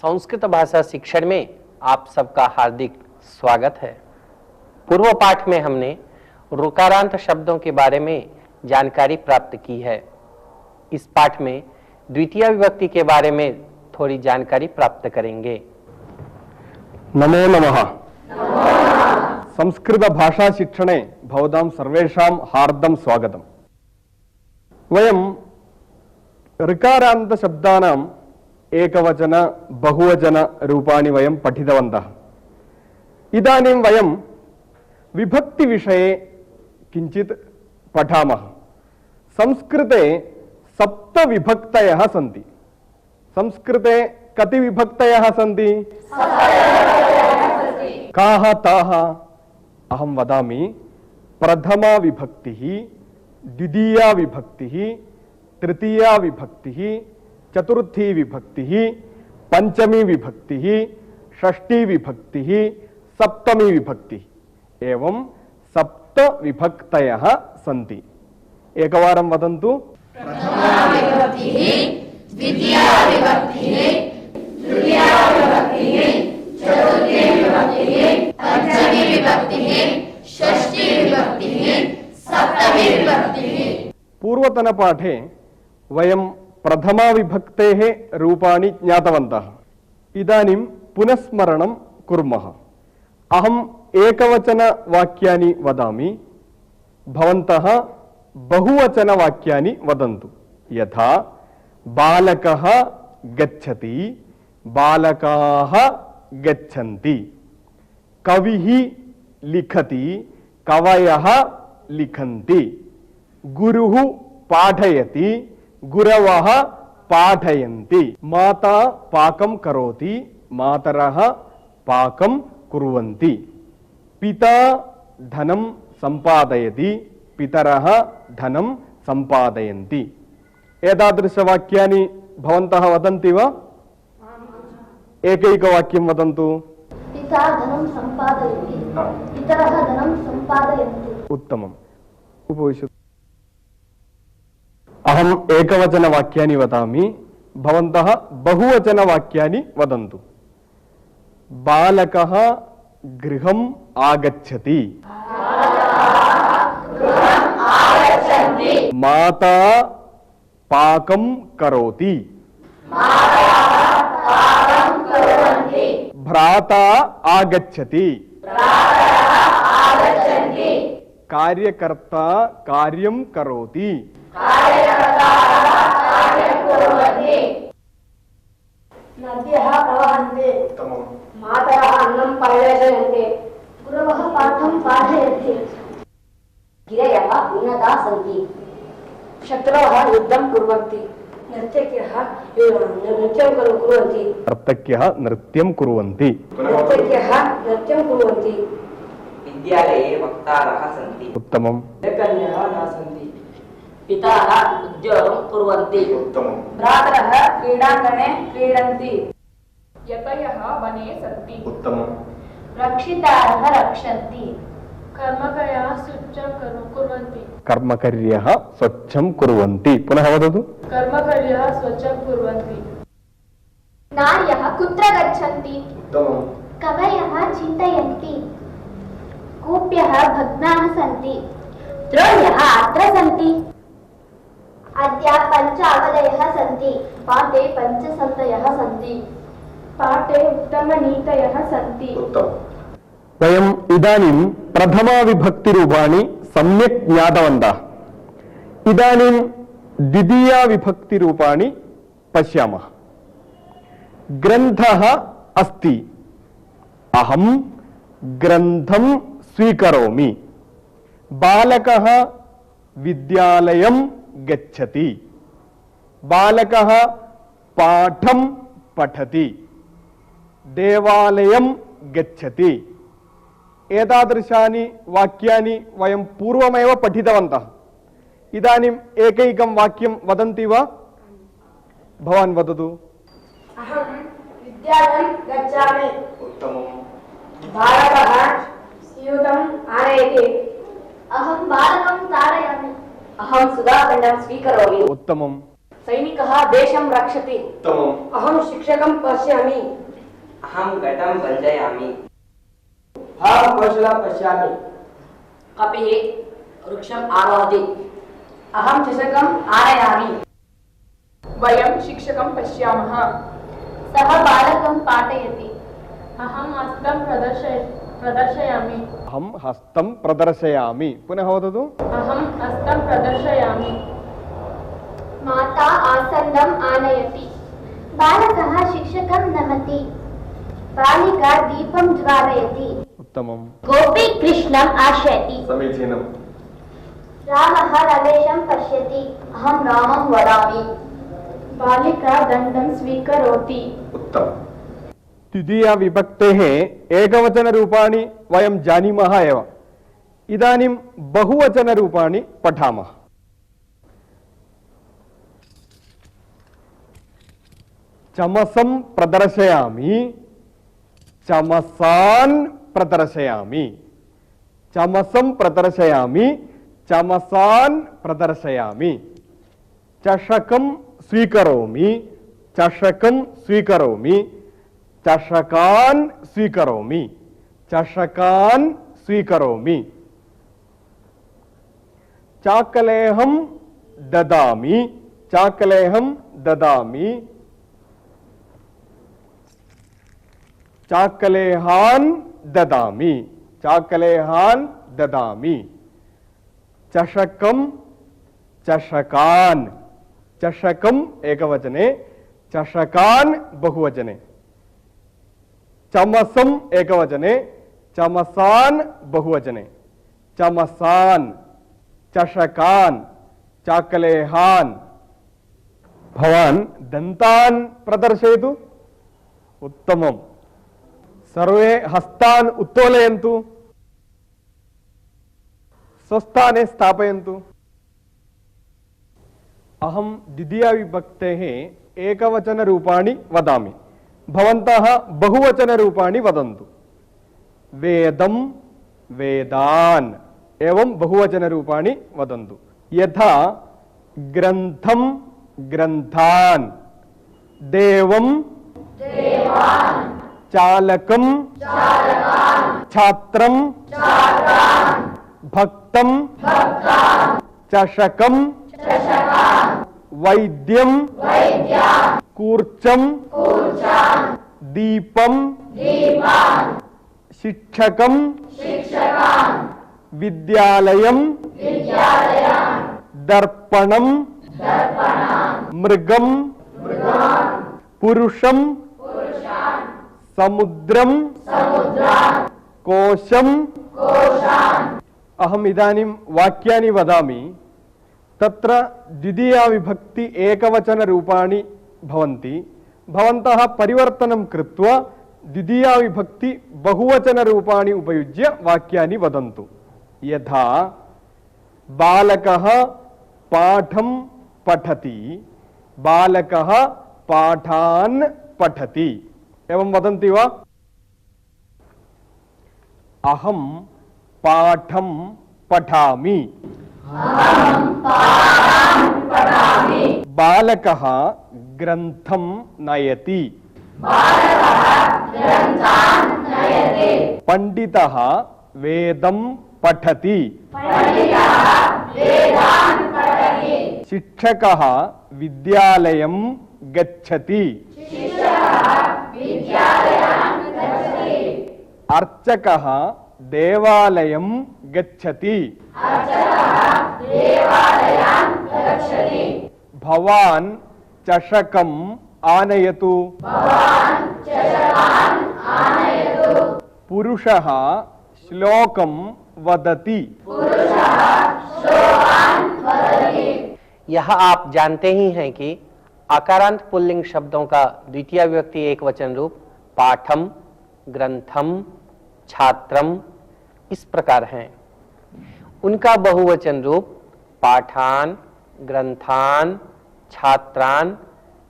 संस्कृत भाषा शिक्षण में आप सबका हार्दिक स्वागत है। पूर्व पाठ में हमने ऋकारांत शब्दों के बारे में जानकारी प्राप्त की है। इस पाठ में द्वितीय विभक्ति के बारे में थोड़ी जानकारी प्राप्त करेंगे। नमो नमः। संस्कृत भाषा शिक्षणे भवतां सर्वेषां हार्दं स्वागतम्। वयं ऋकारान्त शब्दानां एकवचन बहुवचन रूपाणि वयं पठितवन्तः। इदानीं वयं विभक्ति विषये किञ्चित् पठामः। संस्कृते 7 विभक्तयः सन्ति। संस्कृते कति विभक्तयः सन्ति? काः ताः? अहं वदामि। प्रथमा विभक्तिः, द्वितीया विभक्तिः, तृतीया विभक्तिः, चतुर्थी विभक्तिः, पंचमी विभक्तिः, षष्ठी विभक्तिः, सप्तमी विभक्तिः एवं 7 विभक्तयः सन्ति। एकवारं वदन्तु। प्रथमा विभक्तिः, द्वितीया विभक्तिः, तृतीया विभक्तिः, चतुर्थी विभक्तिः, पंचमी विभक्तिः, षष्ठी विभक्तिः, सप्तमी विभक्तिः। पूर्वतन पाठे वयं प्रथमा विभक्तेः रूपाणि ज्ञातवन्तः। इदानीं पुनस्मरणं कुर्मः। अहम् एकवचनवाक्यानि वदामि, भवन्तः बहुवचनवाक्यानि वदन्तु। यथा बालकः गच्छति, बालकाः गच्छन्ति। कविः लिखति, कवयः लिखन्ति। गुरुः पाठयति, गुरवः पाठयन्ति। माता पाकं करोति, मातरः पाकं कुर्वन्ति। पिता धनं सम्पादयति, पितरः धनं सम्पादयन्ति। एतादृशवाक्यानि भवन्तः वदन्ति वा? एकैकवाक्यं वदन्तु। पिता धनं सम्पादयति, पितरः धनं सम्पादयन्ति। उत्तमम्। उपविशतु। अहम् एकवचनवाक्यानि वदामि, भवन्तः बहुवचनवाक्यानि वदन्तु। बालकः गृहम् आगच्छति, माता पाकं करोति, भ्राता आगच्छति, कार्यकर्ता कार्यं करोति, नद्यः प्रवहन्ति, मातरः अन्नं परिवेशयन्ति, गुरवः पाठं पाठयन्ति। गिरयः उन्नताः सन्ति, शत्रवः युद्धं कुर्वन्ति, नर्तक्यः नृत्यं कुर्वन्ति, नर्तक्यः नृत्यं कुर्वन्ति, नर्तक्यः नृत्यं कुर्वन्ति। विद्यालये वक्तारः सन्ति। उत्तमम्। लेखन्यः न सन्ति। पिताः उद्योगं कुर्वन्ति। उत्तमम्। भ्रातरः क्रीडाङ्गणे क्रीडन्ति। यतयः वने सन्ति। उत्तमम्। रक्षितारः रक्षन्ति, कर्मकर्यः स्वच्छं कुर्वन्ति। कर्मकर्यः स्वच्छं कुर्वन्ति। पुनः वदतु। कर्मकर्यः स्वच्छं कुर्वन्ति। नार्यः कुत्र गच्छन्ति? उत्तमम्। कवयः चिन्तयन्ति, कूप्यः भग्नाः सन्ति, द्रोण्यः अत्र सन्ति। अद्य 5 अवधयः सन्ति, पाठे 5 सन्तयः सन्ति, पाठे उत्तमनीतयः सन्ति। वयम् इदानीं प्रथमा विभक्तिरूपाणि सम्यक् ज्ञातवन्तः। इदानीं द्वितीया विभक्तिरूपाणि पश्यामः। ग्रन्थः अस्ति, अहं ग्रन्थं स्वीकरोमि। बालकः विद्यालयं गच्छति, बालकः पाठं पठति, देवालयं गच्छति। एतादृशानि वाक्यानि वयं पूर्वमेव पठितवन्तः। इदानीम् एकैकं वाक्यं वदन्ति वा? भवान् वदतु। अहं विद्यालयं गच्छामि। उत्तमम्। बालकः स्यूतम् आनयति, अहं बालकं ताडयामि। अहं सुधाखण्डं स्वीकरोमि। उत्तमम्। सैनिकः देशं रक्षति। उत्तमम्। अहं शिक्षकं पश्यामि। अहं घटं भञ्जयामि। अहं कौशलं पश्यामि। कपिः वृक्षम् आरोहति। अहं चषकम् आनयामि। वयं शिक्षकं पश्यामः। सः बालकं पाठयति। अहं हस्तं प्रदर्शयामि। अहं हस्तं प्रदर्शयामि। पुनः वदतु। अहं हस्तं प्रदर्शयामि। माता आसन्दम् आनयति। बालकः शिक्षकं नमति। बालिका दीपं ज्वालयति। उत्तमम्। गोपी कृष्णम् आश्रयति। समीचीनम्। रामः रमेशं पश्यति। अहं रामं वदामि। बालिका दण्डं स्वीकरोति। उत्तमम्। द्वितीया विभक्तेः एकवचनरूपाणि वयं जानीमः एव। इदानीं बहुवचनरूपाणि पठामः। चमसं प्रदर्शयामि। चमसान् प्रदर्शयामि। चमसं प्रदर्शयामि। चमसान् प्रदर्शयामि। चषकं स्वीकरोमि। चषकं स्वीकरोमि। चषकान् स्वीकरोमि। चषकान् स्वीकरोमि। चाकलेहं ददामि। चाकलेहं ददामि। चाकलेहान् ददामि। चाकलेहान् ददामि। चषकं चषकान्। चषकम् एकवचने, चषकान् बहुवचने। चमसम् एकवचने, चमसान् बहुवचने। चमसान्, चषकान्, चाकलेहान्। भवान् दन्तान् प्रदर्शयतु। उत्तमम्। सर्वे हस्तान् उत्तोलयन्तु। स्वस्थाने स्थापयन्तु। अहं द्वितीयाविभक्तेः एकवचनरूपाणि वदामि। भवन्तः बहुवचनरूपाणि वदन्तु। वेदं, वेदान् एवं बहुवचनरूपाणि वदन्तु। यथा ग्रन्थं, ग्रन्थान्। देवं, चालकं, छात्रं, भक्तं, चषकं, वैद्यं, कूर्चं, दीपं, शिक्षकं, विद्यालयं, दर्पणं, मृगं, पुरुषं, समुद्रं, कोशं। अहम् इदानीं वाक्यानि वदामि। तत्र द्वितीया विभक्ति एकवचनरूपाणि भवन्ति। भवन्तः परिवर्तनं कृत्वा द्वितीया विभक्ति बहुवचनरूपाणि उपयुज्य वाक्यानि वदन्तु। यथा बालकः पाठं पठति। बालकः पाठान् पठति। एवं वदन्ति वा? अहं पाठं पठामि। बालकः ग्रन्थं नयति। पंडितः वेदं पठति। शिक्षकः विद्यालयं गच्छति। अर्चकः देवालयं गच्छति। भवान् चषकम् आनयतु। पुरुषः श्लोकं वदति। यह आप जानते ही हैं कि आकारांत पुल्लिंग शब्दों का द्वितीय विभक्ति एक वचन रूप पाठम, ग्रंथम, छात्रम इस प्रकार हैं। उनका बहुवचन रूप पाठान, ग्रंथान, छात्रान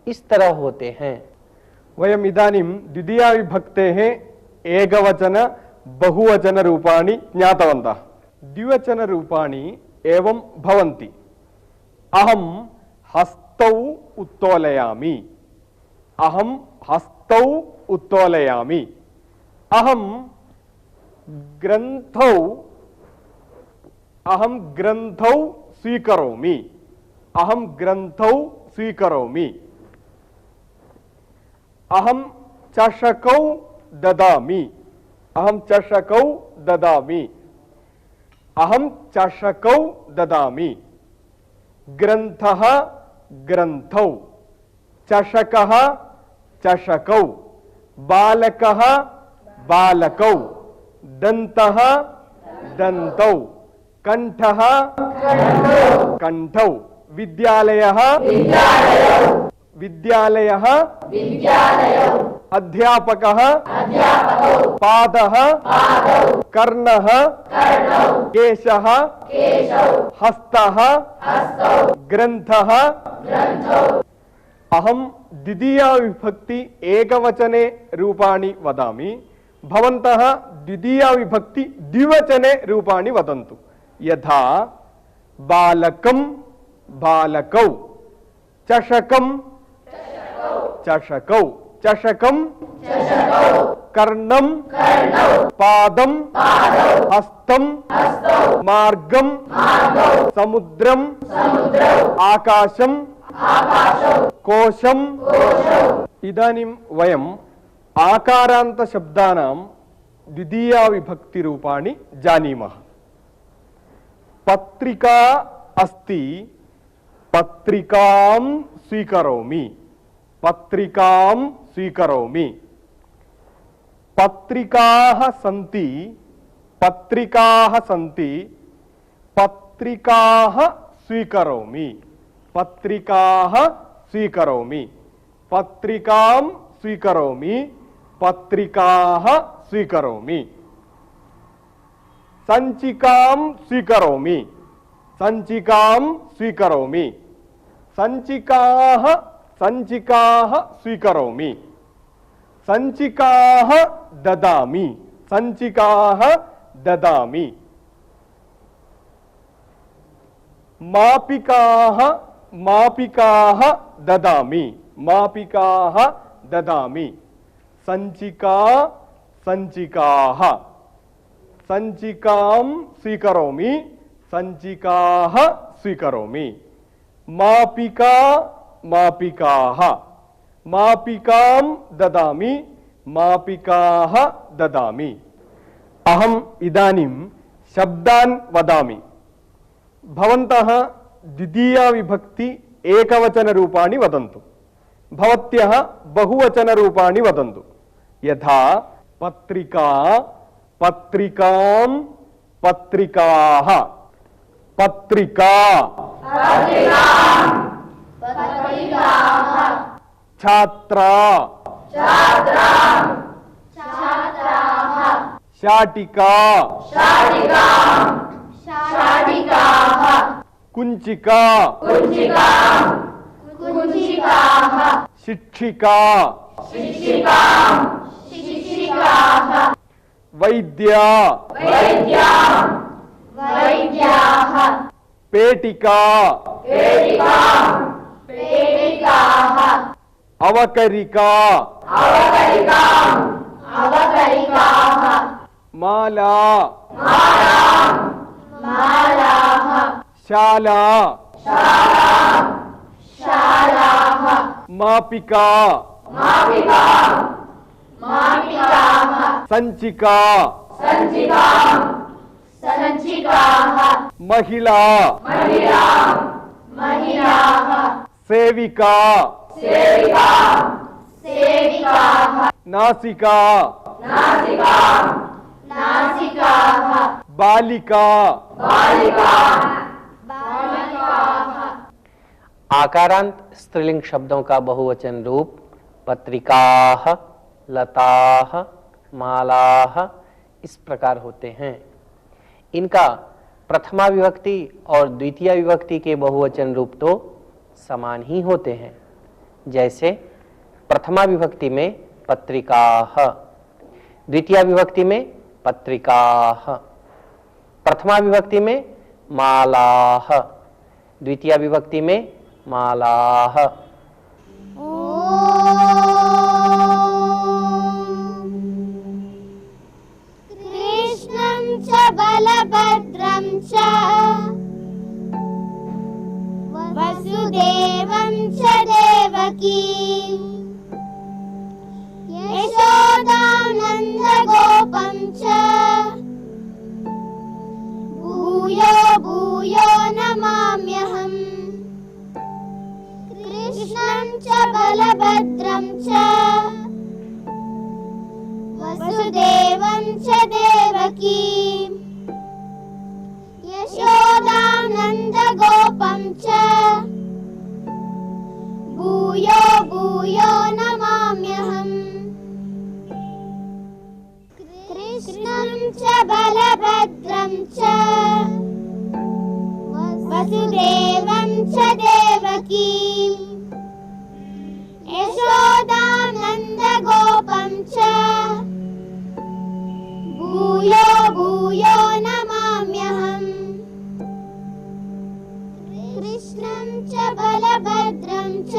इस तरह होते हैं। वयम् इदानीं द्वितीया विभक्तेः एकवचन बहुवचन रूपाणि ज्ञातवन्तः। द्विवचन रूपाणि एवं भवन्ति। अहं हस्तौ उत्तोलयामि, अहम हस्तौ उत्तोलयामि, अहम ग्रंथौ स्वीकरोमि, अहम ग्रंथौ स्वीकरोमि, अहम चषकौ ददामि, अहम चषकौ ददामि, अहम चषकौ ददामि, ग्रंथः ग्रंथौ, चषकः चषकौ, बालकः बालकौ, दन्तः दन्तौ, कंठः कंठौ, विद्यालयः विद्यालयः, अध्यापकः पादः कर्णः केशः हस्तः ग्रंथः। अहम द्वितीया विभक्ति एकवचने रूपाणि वदामि, भवन्तः द्वितीया विभक्ति द्विवचने रूपाणि वदन्तु। यथा बालकं बालकौ, चषकं चषकौ, चषकं कर्णं पादं हस्तं मार्गं समुद्रं आकाशं कोशं। इदानीं वयम् आकारान्त शब्दानां द्वितीया विभक्ति रूपाणि जानीमः। पत्रिका अस्ति, पत्रिकां स्वीकरोमि, पत्रिकां स्वीकरोमि। पत्रिकाः सन्ति, पत्रिकाः सन्ति, पत्रिकाः स्वीकरोमि, पत्रिकाः स्वीकरोमि, पत्रिकां स्वीकरोमि, पत्रिकाः स्वीकरोमि। सञ्चिकां स्वीकरोमि, सञ्चिकां स्वीकरोमि, सञ्चिकाः सञ्चिकाः स्वीकरोमि, सञ्चिकाः ददामि, सञ्चिकाः ददामि। मापिकाः मापिकाः ददामि, मापिकाः ददामि। सञ्चिका सञ्चिकाः, सञ्चिकां स्वीकरोमि, सञ्चिकाः स्वीकरोमि। मापिका मापिकाः, मापिकां ददामि, मापिकाः ददामि। अहम् इदानीं शब्दान् वदामि, भवन्तः द्वितीया विभक्ति एकवचनरूपाणि वदन्तु, भवत्यः बहुवचनरूपाणि वदन्तु। यथा पत्रिका पत्रिकां पत्रिकाः, पत्रिका छात्रा शाटिका कुंचिका शिक्षिका वैद्या पेटिका अवकरिका माला शाला मापिका संचिका महिला सेविका नासिका बालिका आकारांत स्त्रीलिंग शब्दों का बहुवचन रूप पत्रिकाः, लताः, मालाः इस प्रकार होते हैं। इनका प्रथमा विभक्ति और द्वितीय विभक्ति के बहुवचन रूप तो समान ही होते हैं। जैसे प्रथमा विभक्ति में पत्रिकाः, द्वितीय विभक्ति में पत्रिकाः, प्रथमा विभक्ति में मालाः, द्वितीय विभक्ति में मालाः, देवकी यशोदानन्दगोपं च भूयो भूयो नमाम्यहम् कृष्णं च बलभद्रं च वसुदेवं च देवकी यशोदानन्दगोपं च भूयो भूयो नमाम्यहम् कृष्णं च बलभद्रं च वसुदेवं च देवकी यशोदानन्दगोपं च भूयो भूयो नमाम्यहम् कृष्णं च बलभद्रं च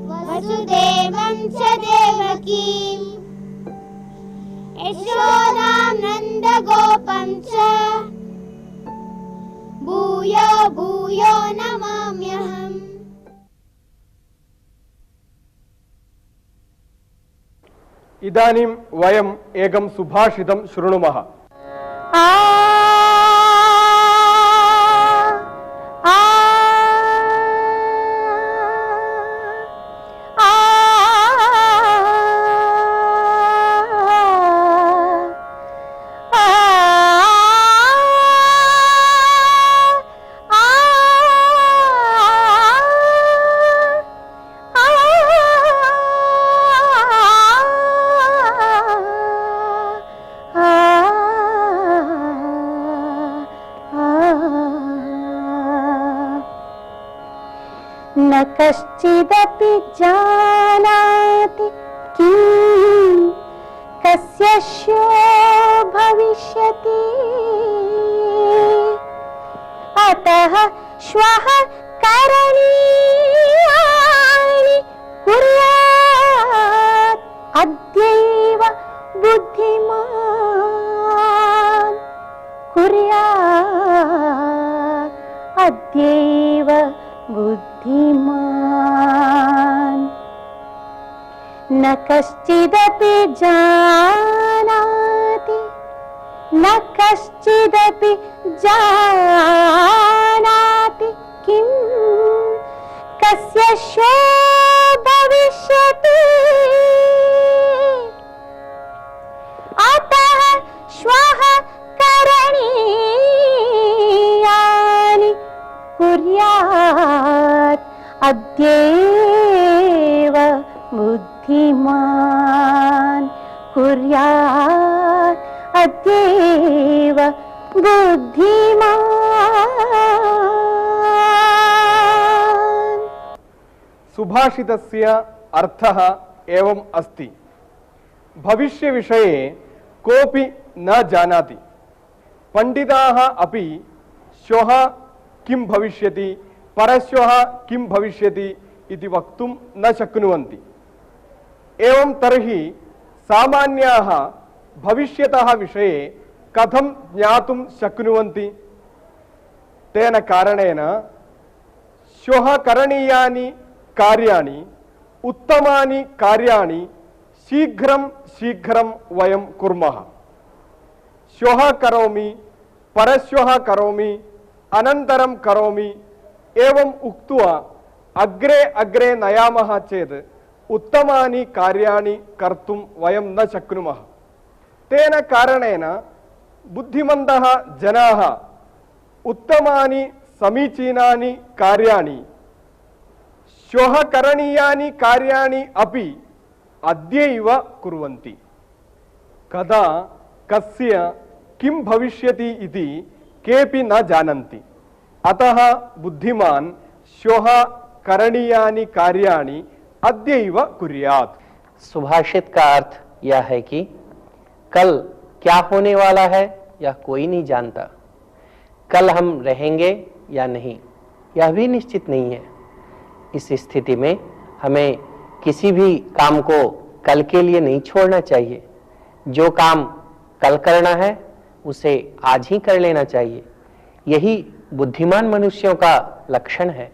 वसुदेवं च देवकी यशोदानन्दगोपं च भूयो भूयो नमाम्यहम्। इदानीं वयम् एकं सुभाषितं शृणुमः। न कश्चिदपि जानाति किं कस्य श्यो भविष्यति अतः श्वः करणीयानि कुर्यात् अद्यैव बुद्धिमान् कुर्यात् अद्यैव बुद्धिमान्। न कश्चिदपि जानाति न कश्चिदपि जानाति किं कस्य श्वो भविष्यति अतः श्वः करणीयानि कुर्यात् अद्यैव बुद्धिमान् कुर्यात् अद्यैव बुद्धिमान्। सुभाषितस्य अर्थः एवम् अस्ति। भविष्यविषये कोऽपि न जानाति। पंडिताः अपि श्वः किं भविष्यति परश्वः किं भविष्यति इति वक्तुं न शक्नुवन्ति। एवं तर्हि सामान्याः भविष्यतः विषये कथं ज्ञातुं शक्नुवन्ति? तेन कारणेन श्वः करणीयानि कार्याणि उत्तमानि कार्याणि शीघ्रं शीघ्रं वयं कुर्मः। श्वः करोमि परश्वः करोमि अनन्तरं करोमि एवं उक्त्वा अग्रे अग्रे नयामः चेत् उत्तमानि कार्याणि कर्तुं वयं न शक्नुमः। तेन कारणेन बुद्धिमन्तः जनाः उत्तमानि समीचीनानि कार्याणि श्वः करणीयानि कार्याणि अपि अद्यैव कुर्वन्ति। कदा कस्य किं भविष्यति इति केऽपि न जानन्ति। अतः बुद्धिमान् श्वः करणीयानि कार्याणि अद्यैव कुर्यात्। सुभाषित का अर्थ यह है कि कल क्या होने वाला है यह कोई नहीं जानता। कल हम रहेंगे या नहीं यह भी निश्चित नहीं है। इस स्थिति में हमें किसी भी काम को कल के लिए नहीं छोड़ना चाहिए। जो काम कल करना है उसे आज ही कर लेना चाहिए। यही बुद्धिमान मनुष्यों का लक्षण है।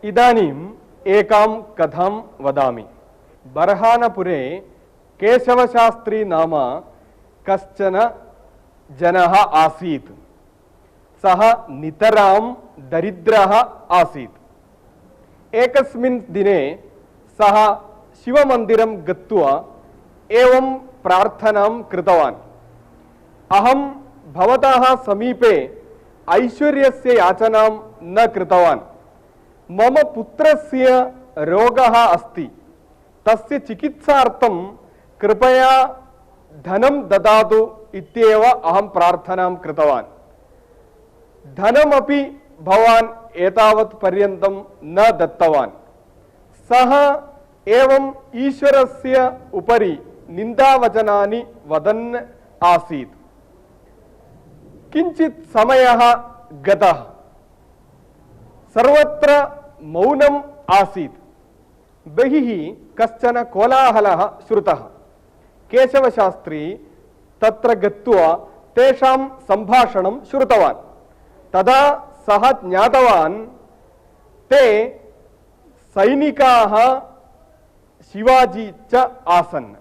इदानीम् एकां कथां वदामि। बर्हानपुरे केशवशास्त्री नाम कश्चन जनः आसीत्। सः नितरां दरिद्रः आसीत्। एकस्मिन् दिने सः शिवमन्दिरं गत्वा एवं प्रार्थनां कृतवान्। अहं भवतः समीपे ऐश्वर्यस्य याचनां न कृतवान्। मम पुत्रस्य रोगः अस्ति। तस्य चिकित्सार्थं कृपया धनं ददातु इत्येव अहं प्रार्थनां कृतवान्। धनमपि भवान् एतावत् पर्यन्तं न दत्तवान्। सः एवं ईश्वरस्य उपरि निन्दावचनानि वदन् आसीत्। किञ्चित् समयः गतः। सर्वत्र मौनम् आसीत्। बहिः कश्चन कोलाहलः श्रुतः। केशवशास्त्री तत्र गत्वा तेषां सम्भाषणं श्रुतवान्। तदा सः ज्ञातवान् ते सैनिकाः शिवाजी च आसन्।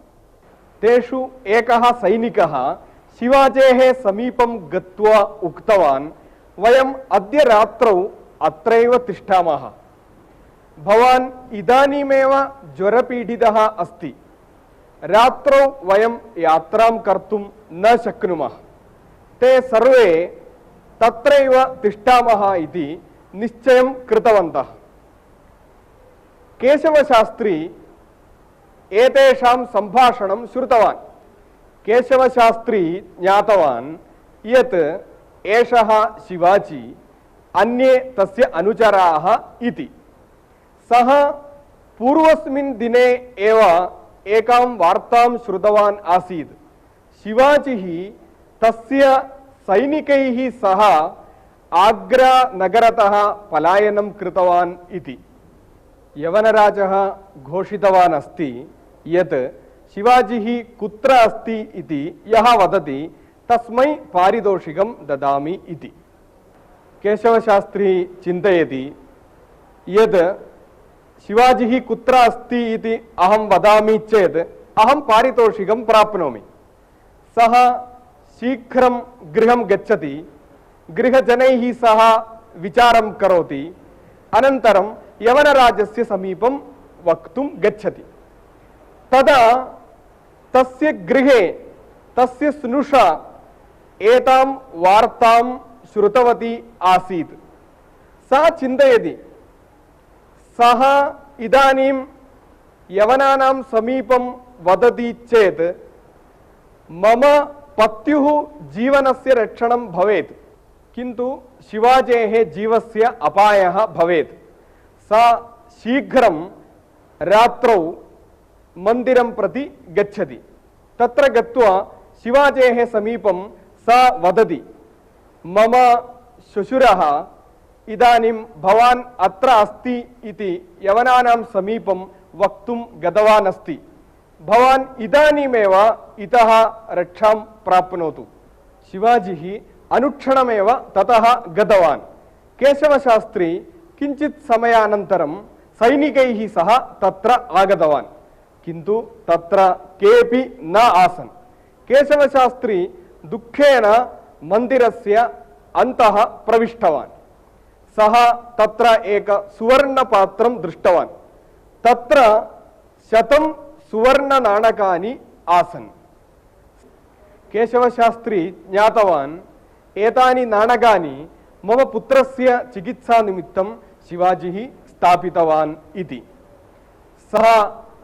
तेषु एकः सैनिकः शिवाजेः समीपं गत्वा उक्तवान्, वयम् अद्य रात्रौ अत्रैव तिष्ठामः। भवान् इदानीमेव ज्वरपीडितः अस्ति। रात्रौ वयं यात्रां कर्तुं न शक्नुमः। ते सर्वे तत्रैव तिष्ठामः इति निश्चयं कृतवन्तः। केशवशास्त्री एतेषां सम्भाषणं श्रुतवान्। केशवशास्त्री ज्ञातवान् यत् एषः शिवाजी, अन्ये तस्य अनुचराः इति। सः पूर्वस्मिन् दिने एव एकां वार्तां श्रुतवान् आसीत्। शिवाजी तस्य सैनिकैः सह आग्रा नगरतः पलायनं कृतवान् इति। यवनराजः घोषितवान् अस्ति यत् शिवाजी कुत्र अस्ति इति यः वदति तस्मै पारितोषिकं ददामि इति। केशवशास्त्री चिन्तयति यत् शिवाजी कुत्र अस्ति इति अहं वदामि चेत् अहं पारितोषिकं प्राप्नोमि। सः शीघ्रं गृहं गच्छति। गृहजनैः सह विचारं करोति। अनन्तरं यवनराजस्य समीपं वक्तुं गच्छति। तदा तस्य गृहे तस्य स्नुषा एतां वार्तां श्रुतवती आसीत्। सा चिन्तयति, सः इदानीं यवनानां समीपं वदति चेत् मम पत्युः जीवनस्य रक्षणं भवेत्, किन्तु शिवाजेः जीवस्य अपायः भवेत्। सा शीघ्रं रात्रौ मन्दिरं प्रति गच्छति। तत्र गत्वा शिवाजेः समीपं सा वदति, मम श्वशुरः इदानीं भवान् अत्र अस्ति इति यवनानां समीपं वक्तुं गतवान् अस्ति। भवान् इदानीमेव इतः रक्षां प्राप्नोतु। शिवाजी अनुक्षणमेव ततः गतवान्। केशवशास्त्री किञ्चित् समयानन्तरं सैनिकैः सह तत्र आगतवान्, किन्तु तत्र केऽपि न आसन्। केशवशास्त्री दुःखेन मन्दिरस्य अन्तः प्रविष्टवान्। सः तत्र एक सुवर्णपात्रं दृष्टवान्। तत्र 100 सुवर्णनाणकानि आसन्। केशवशास्त्री ज्ञातवान् एतानि नाणकानि मम पुत्रस्य चिकित्सानिमित्तं शिवाजी स्थापितवान् इति। सः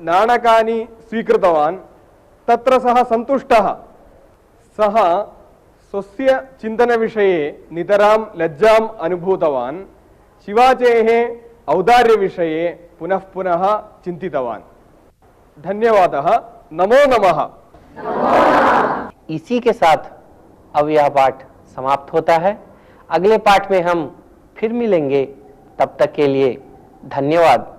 नाणकानि स्वीकृतवान्। तत्र सः सन्तुष्टः। सः स्वस्य चिन्तनविषये नितरां लज्जाम् अनुभूतवान्। शिवाजेः औदार्यविषये पुनः पुनः चिन्तितवान्। धन्यवादः। नमो नमः। इसी के साथ अब यह पाठ समाप्त होता है। अगले पाठ में हम फिर मिलेंगे। तब तक के लिए धन्यवाद।